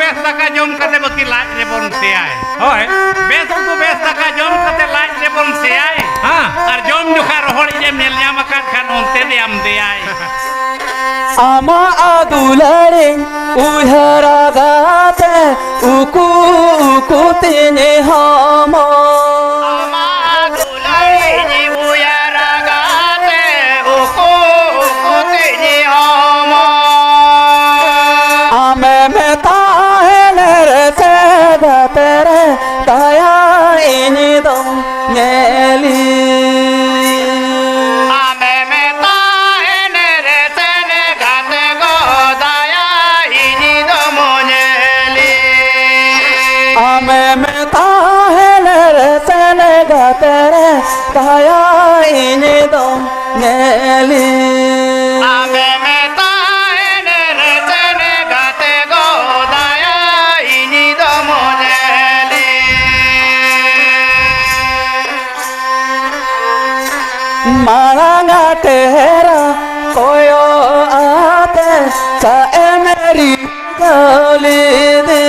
base दाका जम कते बकी लाज रे बन सेयाय होय बेस उतु बेस दाका जम कते लाज रे बन सेयाय हां और जम जुखा रोहड़ जे नेल ᱧᱟᱢ ᱟᱠᱟᱫ खान ओनते दे आम देयाय आमा आदुलारे उहरा गाते उकु उकु तेने हामा तेरे दया इनी दम नेली आमे में ताहे नेरे तेने गाते गो दया इनी दम नेली आमे में ताहे नेरे तेने गाते रे दया इनी दम नेली आमे में ताहे नेरे तेने गाते गो दया इनी दम मांगा तेरा कोयो आते चाहे मेरी गली दे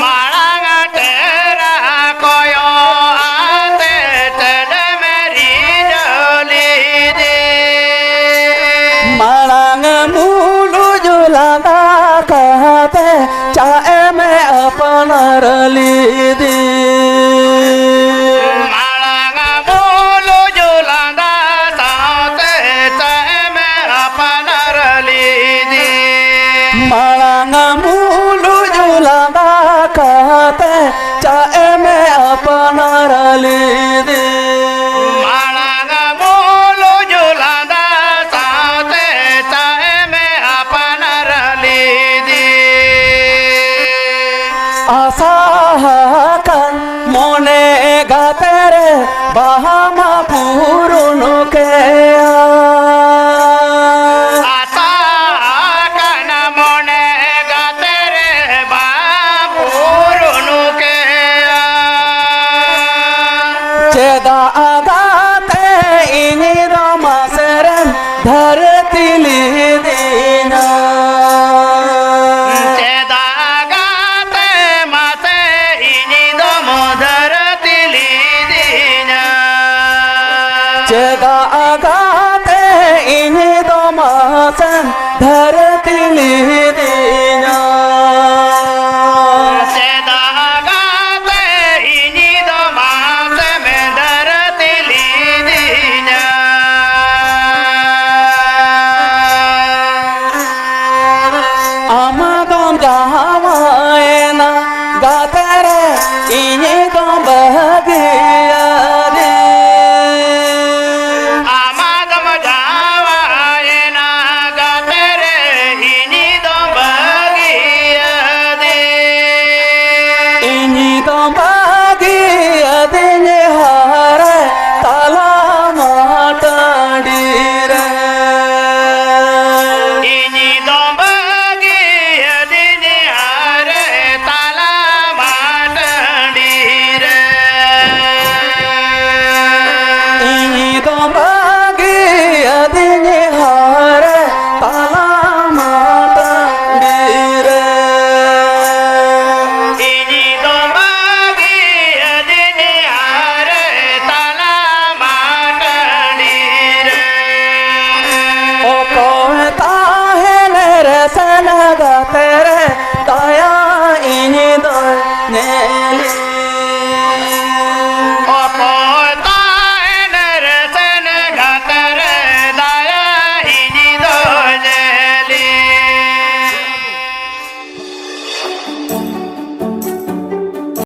मांगा तेरा कोयो आते चाहे मेरी गली दे मांगा मूलू जुलादा कहते चाहे मैं अपना रली दे मांगा मूलू जुलादा कहते चाहे मैं अपना रली दे मांगा मूलू जुलादा कहते चाहे मैं अपना रली दे आशा kan mone gatere bahama purunu ke Ceda agate ini ramaseren dharti lidina Ceda agate mase ini domo dharti lidina Ceda agate ini ramaseren dharti lidina तेरे दया इन्हीं दो नेली